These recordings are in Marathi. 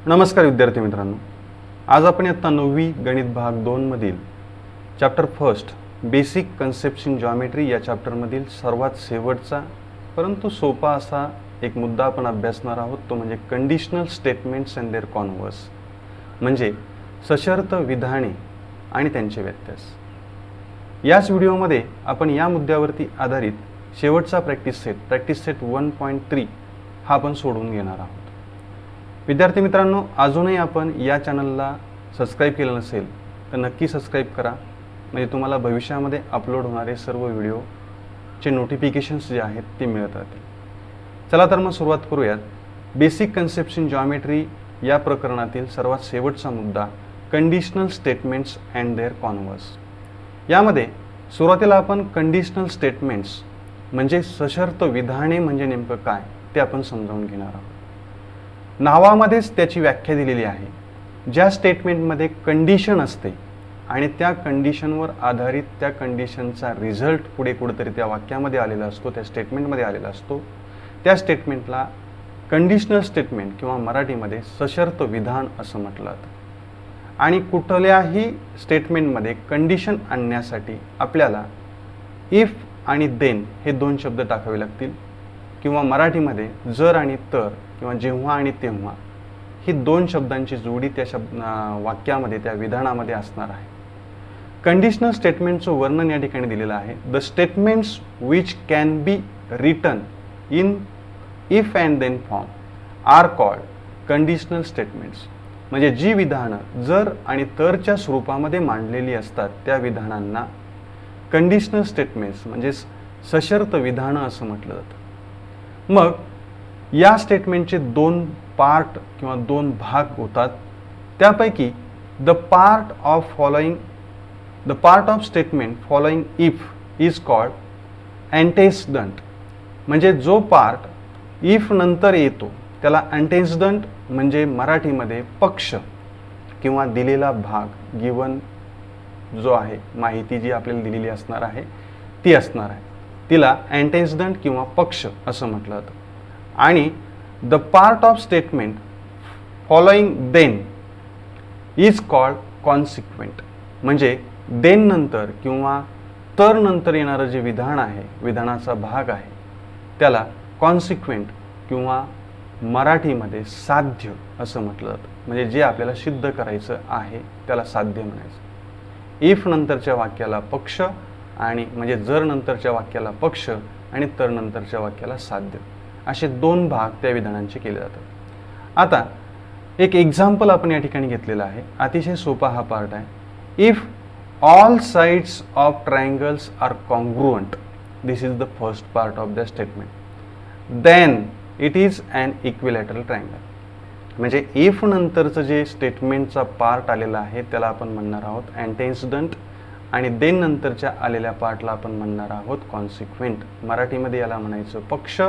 नमस्कार विद्यार्थी मित्रांनो, आज आपण इयत्ता 9वी गणित भाग 2 मधील chapter first basic concepts in geometry या चॅप्टरमधील सर्वात शेवटचा परंतु सोपा असा एक मुद्दा आपण अभ्यासणार आहोत. तो म्हणजे conditional statements and their converse, म्हणजे सशर्त विधाने आणि त्यांचे व्यत्यास. याच व्हिडिओमध्ये आपण या मुद्द्यावरती आधारित शेवटचा प्रॅक्टिस सेट 1.3 हा आपण सोडवून घेणार आहोत. विद्यार्थी मित्रांनो, अजूनही आपण या चॅनलला सबस्क्राईब केलं नसेल तर नक्की सबस्क्राईब करा, म्हणजे तुम्हाला भविष्यामध्ये अपलोड होणारे सर्व व्हिडिओचे नोटिफिकेशन्स जे आहेत ते मिळत राहतील. चला तर मग सुरुवात करूयात. बेसिक कन्सेप्ट्स इन जॉमेट्री या प्रकरणातील सर्वात शेवटचा मुद्दा conditional statements and their converse. यामध्ये सुरुवातीला आपण कंडिशनल स्टेटमेंट्स म्हणजे सशर्त विधाने म्हणजे नेमकं काय ते आपण समजावून घेणार आहोत. नावामध्येच त्याची व्याख्या दिलेली आहे. ज्या स्टेटमेंटमध्ये कंडिशन असते आणि त्या कंडिशनवर आधारित त्या कंडिशनचा रिझल्ट पुढे कुठेतरी त्या वाक्यामध्ये आलेला असतो, त्या स्टेटमेंटमध्ये आलेला असतो, त्या स्टेटमेंटला कंडिशनल स्टेटमेंट किंवा मराठीमध्ये सशर्त विधान असं म्हटलं जातं. आणि कुठल्याही स्टेटमेंटमध्ये कंडिशन आणण्यासाठी आपल्याला इफ आणि देन हे दोन शब्द टाकावे लागतील, किंवा मराठीमध्ये जर आणि तर किंवा जेव्हा आणि तेव्हा ही दोन शब्दांची जोडी त्या वाक्यामध्ये त्या विधानामध्ये असणार आहे. कंडिशनल स्टेटमेंटचं वर्णन या ठिकाणी दिलेलं आहे. The statements which can be written in if and then form are called conditional statements. म्हणजे जी विधानं जर आणि तरच्या स्वरूपामध्ये मांडलेली असतात त्या विधानांना कंडिशनल स्टेटमेंट्स म्हणजे सशर्त विधानं असं म्हटलं जातं. मग या स्टेटमेंटचे दोन पार्ट किंवा दोन भाग होतात. त्यापैकी the part of statement following if is called antecedent. म्हणजे जो पार्ट इफ नंतर येतो त्याला अँटेसिडंट म्हणजे मराठीमध्ये पक्ष किंवा दिलेला भाग, गिवन जो आहे माहिती जी आपल्याला दिलेली असणार आहे ती असणार आहे, तिला अँटेसिडंट किंवा पक्ष असं म्हटलं जातं. आणि the part of statement following then is called consequent. म्हणजे देन नंतर किंवा तर नंतर येणारं जे विधान आहे, विधानाचा भाग आहे, त्याला कॉन्सिक्वेंट किंवा मराठीमध्ये साध्य असं म्हटलं जातं. म्हणजे जे आपल्याला सिद्ध करायचं आहे त्याला साध्य म्हणायचं. इफ नंतरच्या वाक्याला पक्ष आणि म्हणजे जर नंतरच्या वाक्याला पक्ष आणि तर नंतरच्या वाक्याला साध्य, असे दोन भाग त्या विधानांचे केले जातात. आता एक एक्झाम्पल आपण या ठिकाणी घेतलेलं आहे. अतिशय सोपा हा पार्ट आहे. If all sides of triangles are congruent, this is the first part of the statement, then it is an equilateral triangle. म्हणजे इफ नंतरचं जे स्टेटमेंटचा पार्ट आलेला आहे त्याला आपण म्हणणार आहोत अँटेसिडंट, आणि देन नंतरच्या आलेल्या पार्टला आपण म्हणणार आहोत कॉन्सिक्वेंट. मराठीमध्ये याला म्हणायचं पक्ष,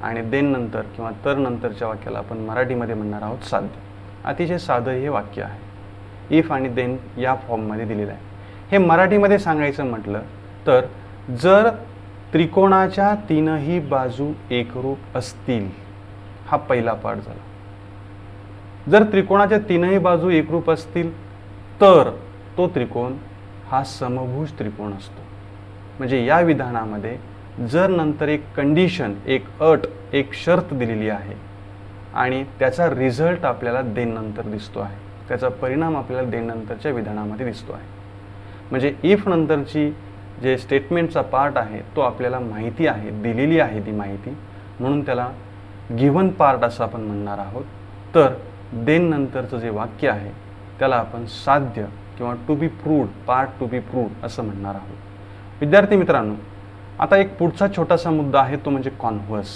आणि देन नंतर किंवा तर नंतरच्या वाक्याला आपण मराठीमध्ये म्हणणार आहोत साध्य. अतिशय साधं हे वाक्य आहे. इफ आणि देन या फॉर्ममध्ये दिलेलं आहे. हे मराठीमध्ये सांगायचं म्हटलं तर जर त्रिकोणाच्या तीनही बाजू एकरूप असतील, हा पहिला पार्ट झाला. जर त्रिकोणाच्या तीनही बाजू एकरूप असतील तर तो त्रिकोण हा समभुज त्रिकोण असतो. म्हणजे या विधानामध्ये जर नंतर एक कंडिशन, एक अट, एक शर्त दिलेली आहे आणि त्याचा रिझल्ट आपल्याला देन नंतर दिसतो आहे, त्याचा परिणाम आपल्याला देन नंतरच्या विधानामध्ये दिसतो आहे. म्हणजे इफ नंतरची जे स्टेटमेंटचा पार्ट आहे तो आपल्याला माहिती आहे, दिलेली आहे ती माहिती, म्हणून त्याला गिव्हन पार्ट असं आपण म्हणणार आहोत. तर देन नंतरचं जे वाक्य आहे त्याला आपण साध्य किंवा to be proved, part to be proved असं म्हणणार आहोत. विद्यार्थी मित्रांनो, आता एक पुढचा छोटासा मुद्दा आहे तो म्हणजे converse.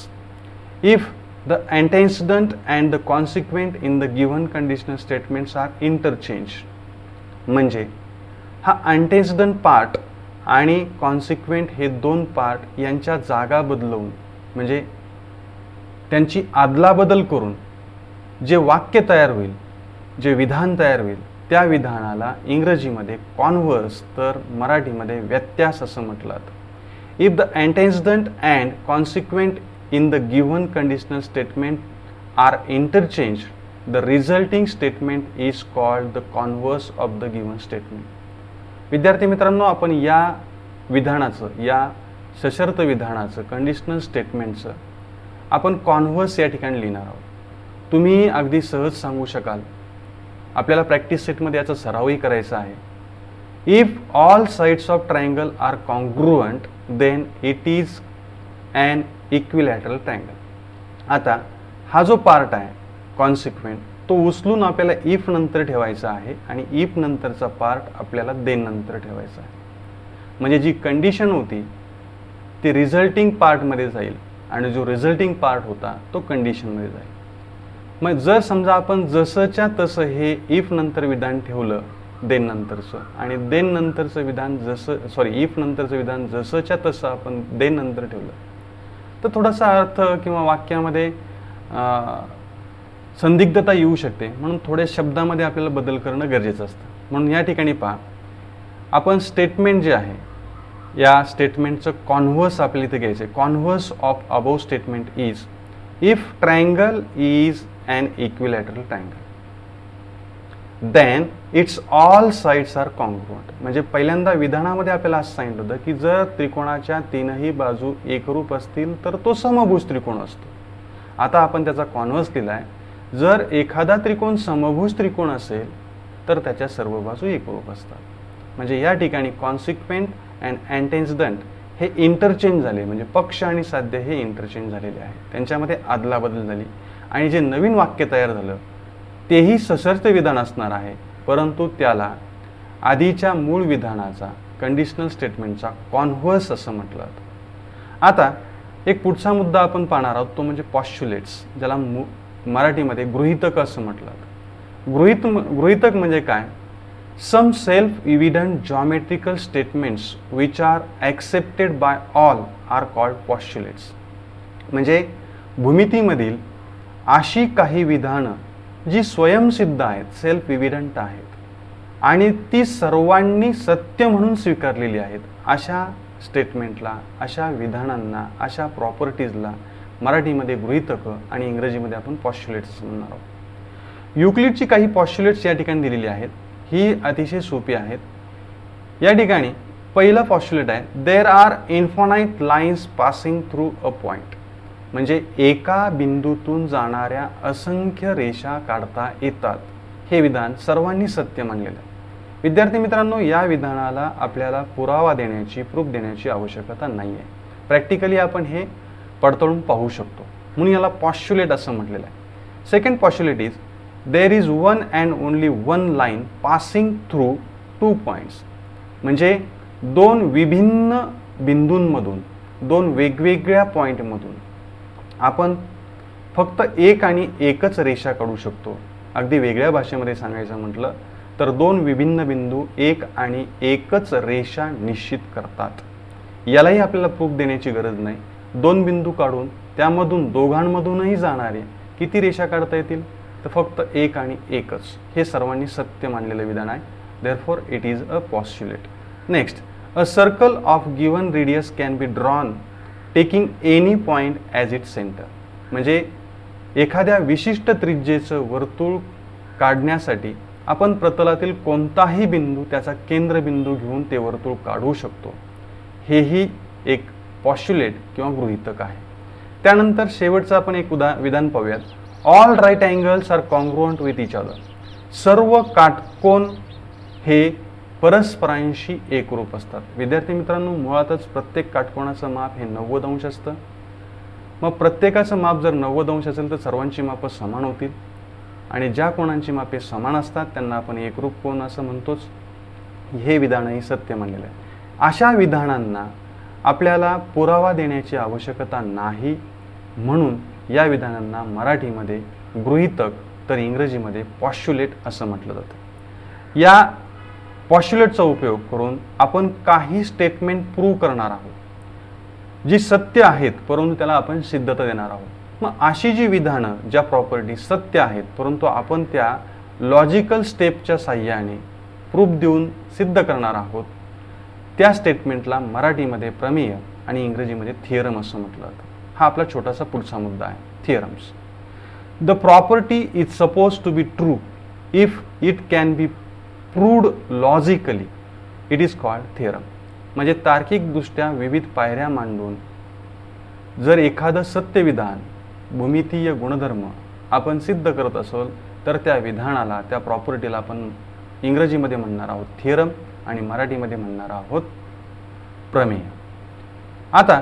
If the antecedent and the consequent in the given conditional statements are interchange. म्हणजे हा अँटेसिडंट पार्ट आणि कॉन्सिक्वेंट हे दोन पार्ट यांच्या जागा बदलवून, म्हणजे त्यांची आदलाबदल करून जे वाक्य तयार होईल, जे विधान तयार होईल, त्या विधानाला इंग्रजीमध्ये कॉन्व्हर्स तर मराठीमध्ये व्यत्यास असं म्हटलं जातं. If the antecedent and consequent in the given conditional statement are interchange the resulting statement is called the converse of the given statement. विद्यार्थी मित्रांनो, आपण या विधानाचं, या सशर्त विधानाचं, कंडिशनल स्टेटमेंटचं आपण कॉन्व्हर्स या ठिकाणी लिहिणार आहोत. तुम्ही अगदी सहज सांगू शकाल, आपल्याला प्रॅक्टिस सेटमध्ये याचा सरावही करायचा आहे. If all sides of triangle are congruent then it is an equilateral triangle. आता हा जो पार्ट आहे कॉन्सिक्वेंट, तो उचलून आपल्याला इफ नंतर ठेवायचा आहे आणि इफ नंतरचा पार्ट आपल्याला देन नंतर ठेवायचा आहे. म्हणजे जी कंडिशन होती ती रिझल्टिंग पार्टमध्ये जाईल आणि जो रिझल्टिंग पार्ट होता तो कंडिशनमध्ये जाईल. मग जर समजा आपण जसंच्या तसं हे इफ नंतर विधान ठेवलं देन नंतरचं, आणि देन नंतरचं विधान इफ नंतरचं विधान जसंच्या तसं आपण देन नंतर ठेवलं, तर थोडासा अर्थ किंवा वाक्यामध्ये संदिग्धता येऊ शकते. म्हणून थोड्या शब्दामध्ये आपल्याला बदल करणं गरजेचं असतं. म्हणून या ठिकाणी पहा, आपण स्टेटमेंट जे आहे या स्टेटमेंटचं कॉन्व्हर्स आपल्याला इथे घ्यायचं आहे. Converse of above statement is if triangle is an equilateral triangle then its all sides are congruent. म्हणजे पहिल्यांदा विधानामध्ये आपल्याला असं सांगितलं होतं की जर त्रिकोणाच्या तीनही बाजू एकरूप असतील तर तो समभुज त्रिकोण असतो. आता आपण त्याचा कॉन्व्हर्स लिहिला आहे, जर एखादा त्रिकोण समभुज त्रिकोण असेल तर त्याच्या सर्व बाजू एकरूप असतात. म्हणजे या ठिकाणी कॉन्सिक्वेंट अँड अँटेन्सडंट हे इंटरचेंज झाले, म्हणजे पक्ष आणि साध्य हे इंटरचेंज झालेले आहे, त्यांच्यामध्ये आदलाबदल झाली. आणि जे नवीन वाक्य तयार झालं तेही सशर्त विधान असणार आहे, परंतु त्याला आधीच्या मूळ विधानाचा, कंडिशनल स्टेटमेंटचा कॉन्व्हर्स असं म्हटलं जातं. आता एक पुढचा मुद्दा आपण पाहणार आहोत, तो म्हणजे पॉस्च्युलेट्स, ज्याला मराठीमध्ये गृहीतक असं म्हटलं जातं. गृहीतक म्हणजे काय? Some self evident geometrical statements which are accepted by all are called postulates. म्हणजे भूमितीमधील अशी काही विधानं जी स्वयंसिद्ध आहेत, सेल्फ इव्हिडंट आहेत आणि ती सर्वांनी सत्य म्हणून स्वीकारलेली आहेत, अशा स्टेटमेंटला, अशा विधानांना, अशा प्रॉपर्टीजला मराठीमध्ये गृहीतकं आणि इंग्रजीमध्ये आपण पॉस्च्युलेट्स असं म्हणणार आहोत. युक्लिडची काही पॉस्च्युलेट्स या ठिकाणी दिलेली आहेत, ही अतिशय सोपी आहेत. या ठिकाणी पहिलं पॉस्च्युलेट आहे, there are infinite lines passing through a point. म्हणजे एका बिंदूतून जाणाऱ्या असंख्य रेषा काढता येतात. हे विधान सर्वांनी सत्य मानलेलं आहे. विद्यार्थी मित्रांनो, या विधानाला आपल्याला पुरावा देण्याची, प्रूफ देण्याची आवश्यकता नाही आहे. प्रॅक्टिकली आपण हे पडताळून पाहू शकतो, म्हणून याला पॉस्च्युलेट असं म्हटलेलं आहे. Second postulate is there is one and only one line passing through two points. म्हणजे दोन विभिन्न बिंदूंमधून, दोन वेगवेगळ्या पॉईंटमधून आपण फक्त एक आणि एकच रेषा काढू शकतो. अगदी वेगळ्या भाषेमध्ये सांगायचं म्हटलं तर दोन विभिन्न बिंदू एक आणि एकच रेषा निश्चित करतात. यालाही आपल्याला प्रूफ देण्याची गरज नाही. दोन बिंदू काढून त्यामधून दोघांमधूनही जाणारे किती रेषा काढता येतील? तर फक्त एक आणि एकच. हे सर्वांनी सत्य मानलेलं विधान आहे. Therefore it is a postulate. Next, a circle of given radius can be drawn taking any point as it centre. म्हणजे एखाद्या विशिष्ट त्रिज्येचं वर्तुळ काढण्यासाठी आपण प्रतलातील कोणताही बिंदू त्याचा केंद्रबिंदू घेऊन ते वर्तुळ काढू शकतो. हेही एक पॉस्च्युलेट किंवा गृहीतक आहे. त्यानंतर शेवटचं आपण एक विधान पाहूयात. All right angles are congruent with each other. सर्व काटकोन हे परस्परांशी एकरूप असतात. विद्यार्थी मित्रांनो, मुळातच प्रत्येक काटकोणाचं माप हे 90 अंश असतं. मग प्रत्येकाचं माप जर 90 अंश असेल तर सर्वांची मापं समान होतील आणि ज्या कोणांची मापे समान असतात त्यांना आपण एकरूप कोण असं म्हणतोच. हे विधानही सत्य मानलेलं आहे. अशा विधानांना आपल्याला पुरावा देण्याची आवश्यकता नाही, म्हणून या विधानांना मराठीमध्ये गृहीतक तर इंग्रजीमध्ये पॉस्च्युलेट असं म्हटलं जातं. या पॉस्च्युलेटचा उपयोग करून आपण काही स्टेटमेंट प्रूव्ह करणार आहोत जी सत्य आहेत, परंतु त्याला आपण सिद्धता देणार आहोत. मग अशी जी विधानं, ज्या प्रॉपर्टी सत्य आहेत परंतु आपण त्या लॉजिकल स्टेपच्या साहाय्याने प्रूफ देऊन सिद्ध करणार आहोत, त्या स्टेटमेंटला मराठीमध्ये प्रमेय आणि इंग्रजीमध्ये थिअरम असं म्हटलं जातं. हा आपला छोटासा पुढचा मुद्दा आहे, theorems. The property is suppose to be true if it can be proved logically, it is called theorem. म्हणजे तार्किकदृष्ट्या विविध पायऱ्या मांडून जर एखादं सत्यविधान, भूमितीय गुणधर्म आपण सिद्ध करत असोल तर त्या विधानाला, त्या प्रॉपर्टीला आपण इंग्रजीमध्ये म्हणणार आहोत थिअरम आणि मराठीमध्ये म्हणणार आहोत प्रमेय. आता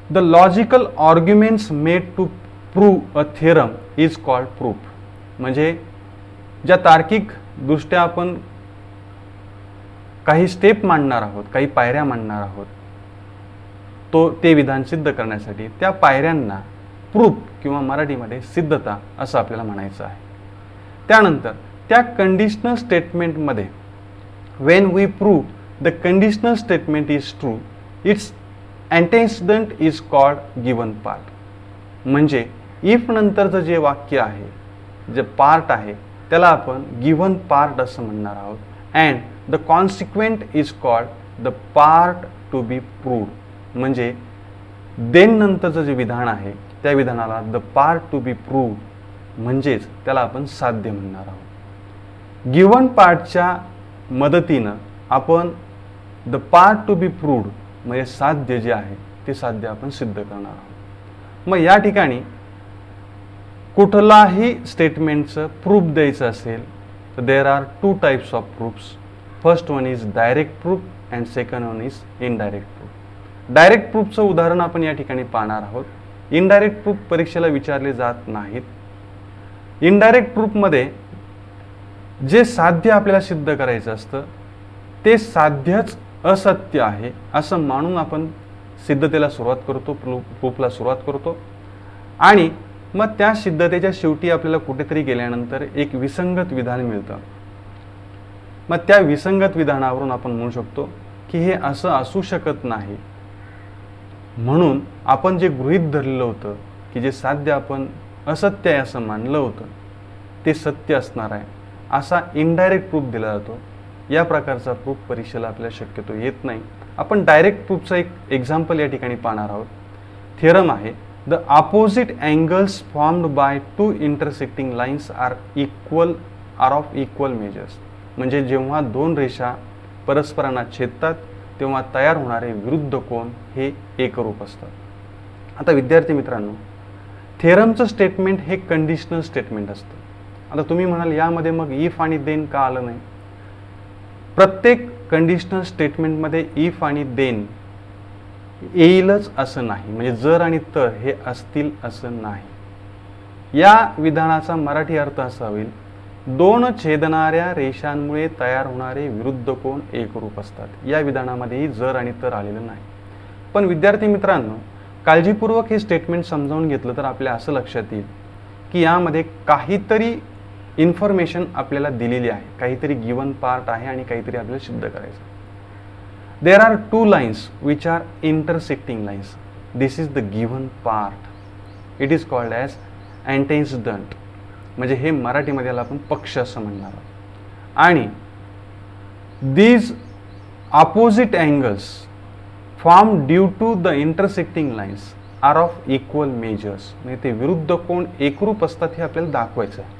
the logical arguments made to prove a theorem is called proof. म्हणजे ज्या तार्किक दृष्ट्या आपण काही स्टेप मांडणार आहोत, काही पायऱ्या मांडणार आहोत, ते विधान सिद्ध करण्यासाठी त्या पायऱ्यांना प्रूफ किंवा मराठीमध्ये सिद्धता असं आपल्याला म्हणायचं आहे. त्यानंतर त्या कंडिशनल स्टेटमेंटमध्ये when we prove the conditional statement is true, its antecedent is called given part. म्हणजे इफ नंतरचं जे वाक्य आहे, जे पार्ट आहे, त्याला आपण गिवन पार्ट असं म्हणणार आहोत. And the consequent is called the part to be proved. म्हणजे देन नंतरचं जे विधान आहे त्या विधानाला the part to be proved म्हणजेच त्याला आपण साध्य म्हणणार आहोत. गिवन पार्टच्या मदतीनं आपण the part to be proved म्हणजे साध्य जे आहे ते साध्य आपण सिद्ध करणार आहोत. मग या ठिकाणी कुठलाही स्टेटमेंटचं प्रूफ द्यायचं असेल तर there are two types of proofs. First one is direct proof and second one is indirect proof. Direct प्रूफचं उदाहरण आपण या ठिकाणी पाहणार आहोत. इनडायरेक्ट प्रूफ परीक्षेला विचारले जात नाहीत. इनडायरेक्ट प्रूफमध्ये जे साध्य आपल्याला सिद्ध करायचं असतं ते साध्यच असत्य आहे असं मानून आपण सिद्धतेला सुरुवात करतो, प्रूफला सुरुवात करतो. आणि मग त्या सिद्धतेच्या शेवटी आपल्याला कुठेतरी गेल्यानंतर एक विसंगत विधान मिळतं. मग त्या विसंगत विधानावरून आपण म्हणू शकतो की हे असं असू शकत नाही. म्हणून आपण जे गृहीत धरलेलं होतं की जे साध्य आपण असत्य आहे असं मानलं होतं ते सत्य असणार आहे असा इनडायरेक्ट प्रूफ दिला जातो. या प्रकारचा प्रूफ परीक्षेला आपल्याला शक्यतो येत नाही. आपण डायरेक्ट प्रूफचं एक एक्झाम्पल या ठिकाणी पाहणार आहोत. थिअरम आहे the opposite angles formed by two intersecting lines are of equal measures. म्हणजे जेव्हा दोन रेषा परस्परांना छेदतात तेव्हा तयार होणारे विरुद्ध कोन हे एकरूप असतात. आता विद्यार्थी मित्रांनो, थिअरमचं स्टेटमेंट हे कंडिशनल स्टेटमेंट असतं. आता तुम्ही म्हणाल यामध्ये मग इफ आणि देन का आलं नाही? प्रत्येक कंडिशनल स्टेटमेंटमध्ये इफ आणि देन येईलच असं नाही, म्हणजे जर आणि तर हे असतील असं नाही. या विधानाचा मराठी अर्थ असा होईल, दोन छेदणाऱ्या रेषांमुळे तयार होणारे विरुद्ध कोन एकरूप असतात. या विधानामध्येही जर आणि तर आलेलं नाही. पण विद्यार्थी मित्रांनो, काळजीपूर्वक हे स्टेटमेंट समजावून घेतलं तर आपल्या असं लक्षात येईल की यामध्ये काहीतरी इन्फॉर्मेशन आपल्याला दिलेली आहे, काहीतरी गिवन पार्ट आहे आणि काहीतरी आपल्याला सिद्ध करायचं. There are two lines which are intersecting lines. This is the given part. It is called as antecedent. म्हणजे हे मराठीमध्ये आपण पक्ष असं म्हणणार आहोत. आणि these opposite angles form due to the intersecting lines are of equal measures. म्हणजे ते विरुद्ध कोण एकरूप असतात हे आपल्याला दाखवायचं आहे.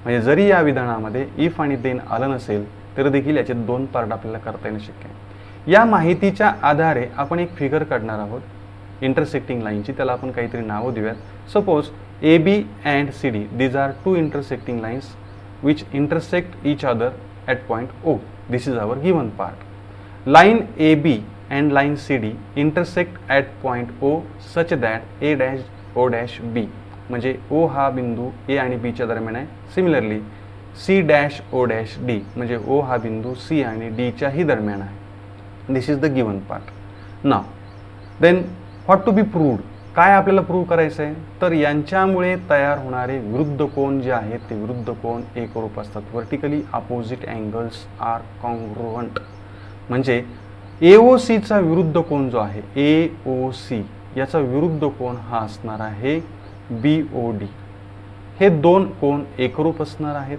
म्हणजे जरी या विधानामध्ये इफ आणि देन आलं नसेल तर देखील याचे दोन पार्ट आपल्याला करता येणं शक्य आहे. या माहितीच्या आधारे आपण एक फिगर काढणार आहोत इंटरसेक्टिंग लाईनची. त्याला आपण काहीतरी नावं देऊयात. Suppose AB and CD, these are two intersecting lines which intersect each other at point O. This is our given part. Line AB and line CD intersect at point O such that A dash O dash B. म्हणजे O हा बिंदू A आणि B च्या दरम्यान आहे. Similarly, C dash O dash D म्हणजे O हा बिंदू C आणि D च्याही दरम्यान आहे. This is the given part. Now, then what to be proved? काय आपल्याला प्रूव्ह करायचं आहे? तर यांच्यामुळे तयार होणारे विरुद्ध कोन जे आहेत ते विरुद्ध कोन एकरूप असतात. Vertically opposite angles are congruent. म्हणजे AOCचा विरुद्ध कोन जो आहे AOC याचा विरुद्ध कोन हा असणार आहे BOD. हे दोन कोन एकरूप असणार आहेत.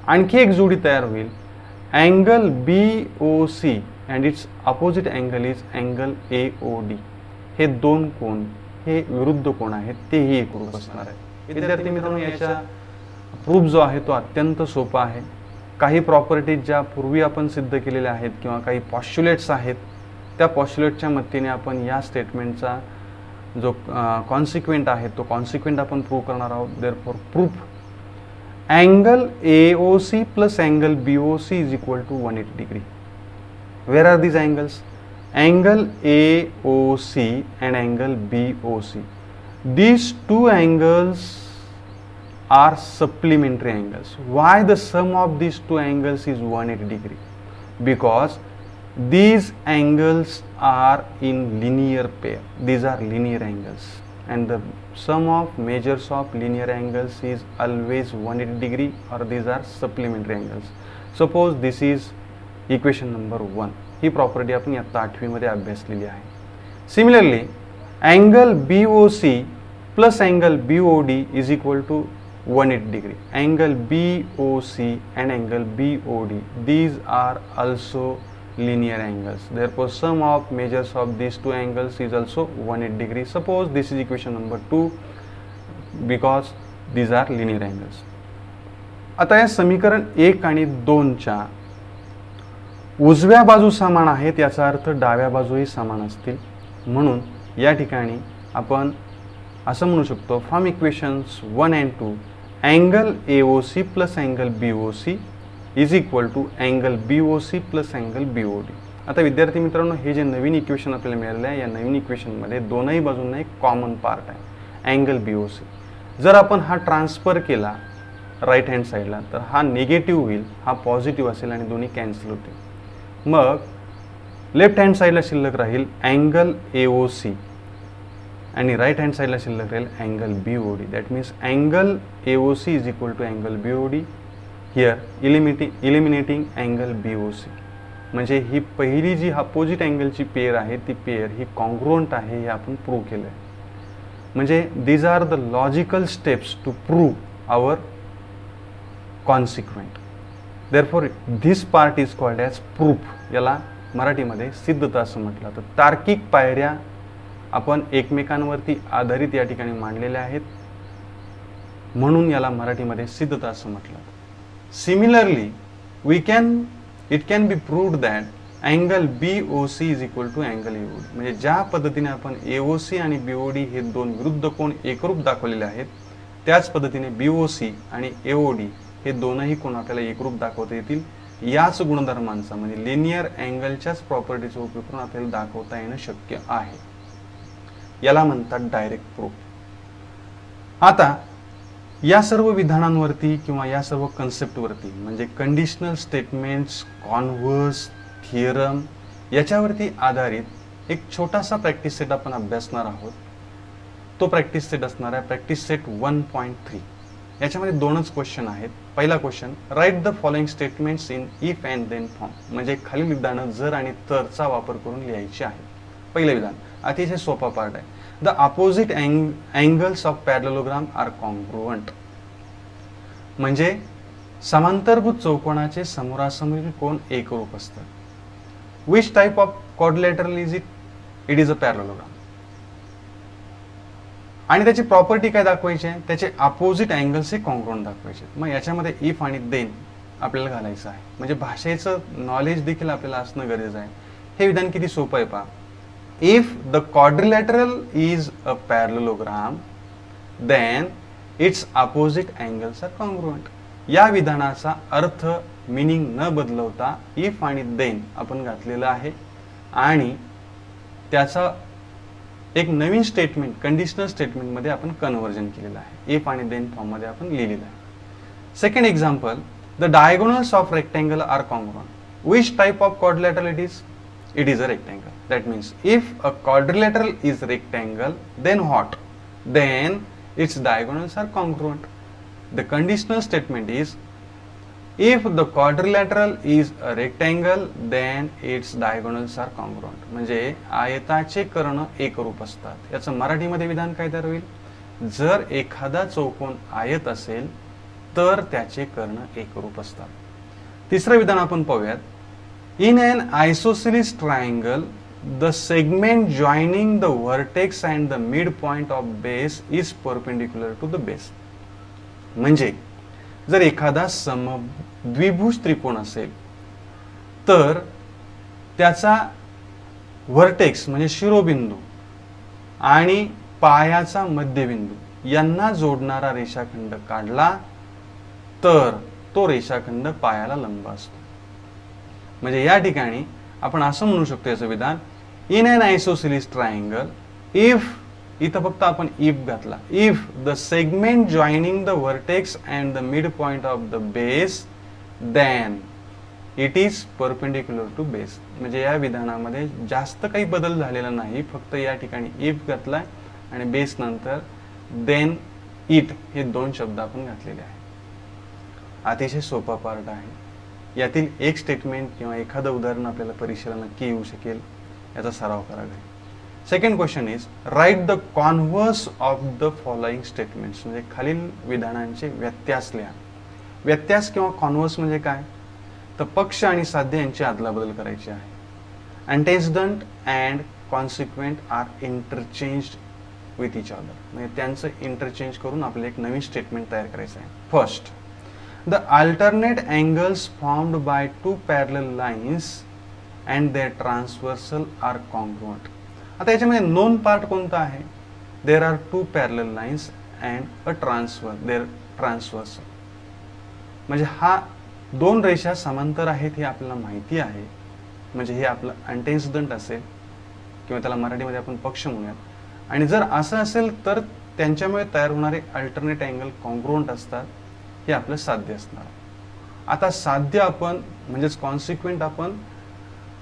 आणखी एक जोडी तयार होईल. Angle BOC and it's opposite angle is angle AOD. हे दोन कोन हे विरुद्ध कोण आहेत तेही एकरूप असणार आहे. विद्यार्थी मित्रांनो, याचा प्रूफ जो आहे तो अत्यंत सोपा आहे. काही प्रॉपर्टीज ज्या पूर्वी आपण सिद्ध केलेल्या आहेत किंवा काही पॉस्च्युलेट्स आहेत, त्या पॉस्च्युलेटच्या मदतीने आपण या स्टेटमेंटचा जो कॉन्सिक्वेंट आहे तो कॉन्सिक्वेंट आपण प्रूव्ह करणार आहोत. Therefore proof angle AOC plus angle BOC is equal to 180 degree. Where are these angles? Angle AOC and angle BOC. These two angles are supplementary angles. Why the sum of these two angles is 180 degree? Because these angles are in linear pair. These are linear angles, and the sum of measures of linear angles is always 180 degree, or these are supplementary angles. Suppose this is equation number 1. ही प्रॉपर्टी आपण इयत्ता 8वी मध्ये अभ्यासलेली आहे. Similarly angle BOC plus angle BOD is equal to 180 degree. Angle BOC and angle BOD, these are also linear angles. Therefore, sum of measures of these two angles is also 180 degree. Suppose this is equation number 2 because these are linear angles. आता या समीकरण 1 आणि 2 च्या उजव्या बाजू समान आहेत, याचा अर्थ डाव्या बाजूही समान असतील. म्हणून या ठिकाणी आपण असं म्हणू शकतो, from equations 1 and 2 angle AOC plus angle BOC is equal to angle BOC plus angle BOD. आता विद्यार्थी मित्रांनो, हे जे नवीन इक्वेशन आपल्याला मिळालेलं आहे, या नवीन इक्वेशनमध्ये दोनही बाजूंना एक कॉमन पार्ट आहे, अँगल BOC. जर आपण हा ट्रान्सफर केला राईट हँड साईडला तर हा निगेटिव्ह होईल, हा पॉझिटिव्ह असेल आणि दोन्ही कॅन्सल होतील. मग लेफ्ट हँड साईडला शिल्लक राहील अँगल AOC आणि राईट हँड साईडला शिल्लक राहील angle BOD. That means angle AOC is equal to angle BOD. Here eliminating angle BOC. म्हणजे ही पहिली जी अपोजिट अँगलची पेअर आहे ती पेअर ही कॉन्ग्रुएंट आहे, हे आपण प्रूव्ह केलं आहे. म्हणजे these are the logical steps to prove our consequent. Therefore this part is called as proof. याला मराठीमध्ये सिद्धता असं म्हटलं. तर तार्किक पायऱ्या आपण एकमेकांवरती आधारित या ठिकाणी मांडलेल्या आहेत, म्हणून याला मराठीमध्ये सिद्धता असं म्हटलं. Similarly it can be proved that angle BOC is equal to angle AOD. म्हणजे ज्या पद्धतीने आपण AOC आणि BOD हे दोन विरुद्ध कोण एकरूप दाखवलेले आहेत, त्याच पद्धतीने BOC आणि AOD हे दोनही कोण आपल्याला एकरूप दाखवता येतील. याच गुणधर्मांचा म्हणजे लिनियर अँगलच्याच प्रॉपर्टीचा उपयोग करून आपल्याला दाखवता येणं शक्य आहे. याला म्हणतात डायरेक्ट प्रूफ. आता या सर्व विधानांवरती किंवा या सर्व कन्सेप्टवरती म्हणजे कंडिशनल स्टेटमेंट्स, कॉन्व्हर्स, थिअरम याच्यावरती आधारित एक छोटासा प्रॅक्टिस सेट आपण अभ्यासणार आहोत. तो प्रॅक्टिस सेट असणार आहे प्रॅक्टिस सेट 1.3. याच्यामध्ये दोनच क्वेश्चन आहेत. पहिला question, write the following statements in if and then form. म्हणजे खालील विधानं जर आणि तरचा वापर करून लिहायची आहेत. पहिलं विधान अतिशय सोपा पार्ट आहे. The opposite angles of parallelogram are congruent. म्हणजे समांतरभुज चौकोनाचे समोरासमोर कोण एकरूप असतात. Which type of quadrilateral is it? It is a parallelogram. आणि त्याची प्रॉपर्टी काय दाखवायची आहे? त्याचे अपोजिट अँगल्स हे कॉन्ग्रुएंट दाखवायचे. मग याच्यामध्ये इफ आणि देन आपल्याला घालायचं आहे. म्हणजे भाषेचं नॉलेज देखील आपल्याला असणं गरजेचं आहे. हे विधान किती सोपं आहे पहा. If the quadrilateral is a parallelogram, then its opposite angles are congruent. या विधानाचा अर्थ मीनिंग न बदलवता इफ आणि देन आपण घातलेला आहे आणि त्याचा एक नवीन स्टेटमेंट कंडिशनल स्टेटमेंट मध्ये आपण कन्वर्जन केलेलं आहे. इफ आणि देन फॉर्म मध्ये आपण लिहिलेलं आहे. Second example, the diagonals of rectangle are congruent. Which type of quadrilateral it is? It is a rectangle. That means if a quadrilateral is rectangle, then what? Then its diagonals are congruent. The conditional statement is if the quadrilateral is a rectangle, then its diagonals are congruent. म्हणजे आयताचे कर्ण एकरूप असतात. याचं मराठीमध्ये विधान काय तयार होईल? जर एखादा चौकोन आयत असेल तर त्याचे कर्ण एकरूप असतात. तिसरं विधान आपण पाहूयात. In an isosceles triangle, the segment joining the vertex and the midpoint of base is perpendicular to the base. म्हणजे जर एखादा समद्विभुज त्रिकोण असेल तर त्याचा वर्टेक्स म्हणजे शिरोबिंदू आणि पायाचा मध्यबिंदू यांना जोडणारा रेषाखंड काढला तर तो रेषाखंड पायाला लंब असतो. म्हणजे या ठिकाणी आपण असं म्हणू शकतो याचं विधान, in an isosceles triangle if, इथं फक्त आपण इफ घातला, if the segment joining the vertex and the mid point of the base then it is perpendicular to base. म्हणजे या विधानामध्ये जास्त काही बदल झालेला नाही, फक्त या ठिकाणी इफ घातलाय आणि बेस नंतर देन इट हे दोन शब्द आपण घातलेले आहे. अतिशय सोपा पार्ट आहे. यातील एक स्टेटमेंट किंवा एखादं उदाहरण आपल्याला परीक्षेला नक्की येऊ शकेल, याचा सराव करा घरी. Second question is write the converse of the following statements. म्हणजे खालील विधानांचे व्यत्यास लिहा. व्यत्यास किंवा कॉन्व्हर्स म्हणजे काय, तर पक्ष आणि साध्य यांची अदलाबदल करायची आहे. Antecedent and consequent are interchanged with each other. म्हणजे त्यांचं इंटरचेंज करून आपल्याला एक नवीन स्टेटमेंट तयार करायचं आहे. First, the alternate angles formed by two parallel lines and their transversal are congruent. आता याच्यामध्ये नोन पार्ट कोणता आहे, there are two parallel lines and a transversal. म्हणजे हा दोन रेषा समांतर आहेत हे आपल्याला माहिती आहे. म्हणजे हे आपलं अँटेसिडंट असेल किंवा त्याला मराठीमध्ये आपण पक्ष म्हणूयात. आणि जर असं असेल तर त्यांच्यामुळे तयार होणारे अल्टरनेट अँगल कॉन्ग्रुएंट असतात, हे आपलं साध्य असणार. आता साध्य आपण म्हणजेच कॉन्सिक्वेंट आपण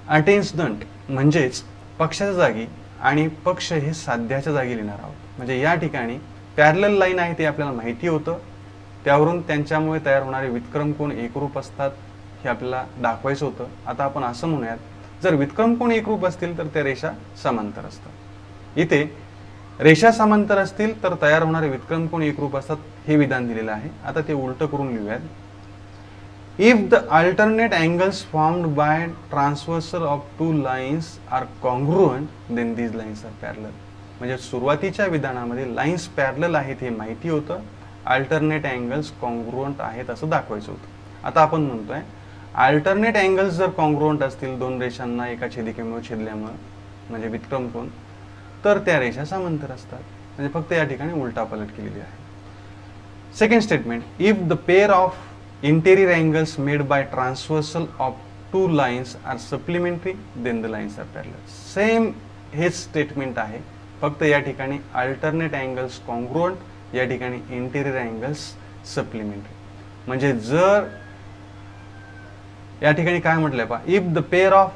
अँटेसिडंट म्हणजेच पक्षाच्या जागी आणि पक्ष हे साध्याच्या जागी लिहिणार आहोत. म्हणजे या ठिकाणी पॅरलल लाईन आहे ते आपल्याला माहिती होतं, त्यावरून त्यांच्यामुळे तयार होणारे व्युत्क्रम कोण एकरूप असतात हे आपल्याला दाखवायचं होतं. आता आपण असं म्हणूयात, जर व्युत्क्रम कोण एकरूप असतील तर त्या रेषा समांतर असतात. इथे रेषा समांतर असतील तर तयार होणारे व्युत्क्रम कोण एकरूप असतात हे विधान दिलेलं आहे. आता ते उलट करून लिहूयात. If the alternate angles formed by transversal of two lines are congruent then these lines are parallel. म्हणजे सुरुवातीच्या विधानामध्ये लाईन्स पॅरलल आहेत हे माहिती होतं, अल्टरनेट अँगल्स कॉन्ग्रुएंट आहेत असं दाखवायचं होतं. आता आपण म्हणतोय अल्टरनेट अँगल्स जर कॉन्ग्रुएंट असतील दोन रेषांना एका छेदिकेमुळे छेदल्यामुळे म्हणजे व्युत्क्रम कोण, तर त्या रेषा समांतर असतात. म्हणजे फक्त या ठिकाणी उलटा पलट केलेली आहे. Second statement, if the pair of interior angles made by transversal of two lines are supplementary then the lines are parallel. Same हेच स्टेटमेंट आहे, फक्त या ठिकाणी अल्टरनेट अँगल्स कॉन्ग्रुएंट, या ठिकाणी इंटेरियर अँगल्स सप्लिमेंटरी. म्हणजे जर या ठिकाणी काय म्हटलंय पहा, if the pair of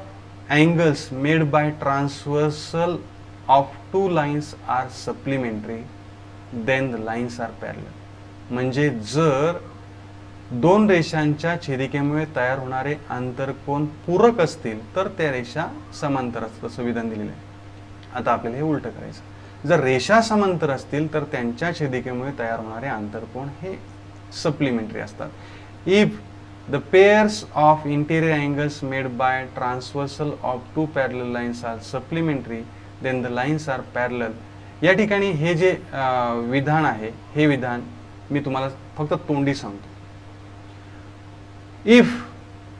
angles made by transversal of two lines are supplementary then the lines are parallel. म्हणजे जर दोन रेषांच्या छेदिकेमुळे तयार होणारे आंतरकोन पूरक असतील तर त्या रेषा समांतर असतात असं विधान दिलेलं आहे. आता आपल्याला हे उलट करायचं. जर रेषा समांतर असतील तर त्यांच्या छेदिकेमुळे तयार होणारे आंतरकोन हे सप्लिमेंटरी असतात. If the pairs of interior angles made by transversal of two parallel lines are supplementary then the lines are parallel. या ठिकाणी हे जे विधान आहे हे विधान मी तुम्हाला फक्त तोंडी सांगतो. If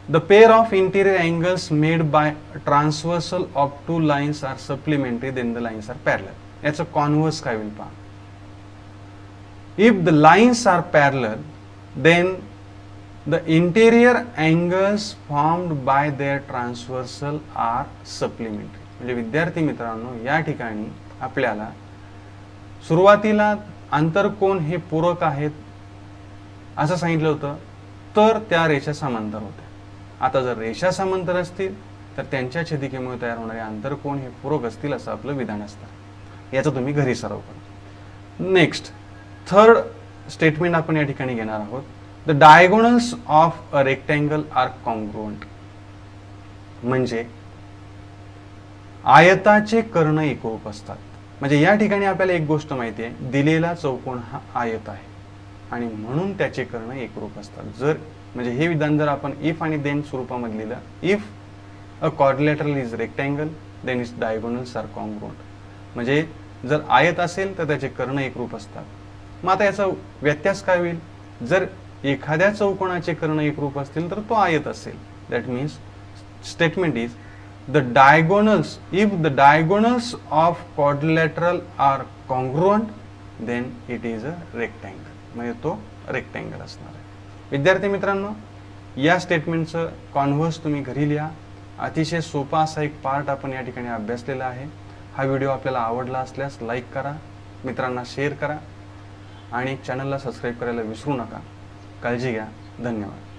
the pair of interior angles made by transversal of two lines are supplementary then the lines are parallel. याचं कॉन्व्हर्स काय होईल पहा. If the lines are parallel then the interior angles formed by their transversal are supplementary. म्हणजे विद्यार्थी मित्रांनो या ठिकाणी आपल्याला सुरुवातीला आंतरकोन हे पूरक आहेत असं सांगितलं होतं, तर त्या रेषा समांतर होत्या. आता जर रेषा समांतर असतील तर त्यांच्या छेदिकेमुळे तयार होणारे आंतरकोन हे पूरक असतील असं आपलं विधान असतं. याचा तुम्ही घरी सराव करा. नेक्स्ट थर्ड स्टेटमेंट आपण या ठिकाणी घेणार आहोत. The diagonals of a rectangle are congruent. म्हणजे आयताचे कर्ण एकरूप असतात. म्हणजे या ठिकाणी आपल्याला एक गोष्ट माहिती आहे, दिलेला चौकोन हा आयत आहे आणि म्हणून त्याचे कर्ण एकरूप असतात. जर म्हणजे हे विधान जर आपण इफ आणि देन स्वरूपामध्ये लिहिलं, if a quadrilateral is rectangle then its diagonals are congruent. म्हणजे जर आयत असेल तर त्याचे कर्ण एकरूप असतात. मग आता याचा व्यत्यास काय होईल? जर एखाद्या चौकोनाचे कर्ण एकरूप असतील तर तो आयत असेल. That means statement is the diagonals, if the diagonals of quadrilateral are congruent then it is a rectangle. म्हणजे तो रेक्टँगल असणार आहे. विद्यार्थी मित्रांनो, या स्टेटमेंटचं कॉन्व्हर्स तुम्ही घरी लिहा. अतिशय सोपा असा एक पार्ट आपण या ठिकाणी अभ्यासलेला आहे. हा व्हिडिओ आपल्याला आवडला असल्यास लाईक करा, मित्रांना शेअर करा आणि चॅनलला सबस्क्राईब करायला विसरू नका. काळजी घ्या. धन्यवाद.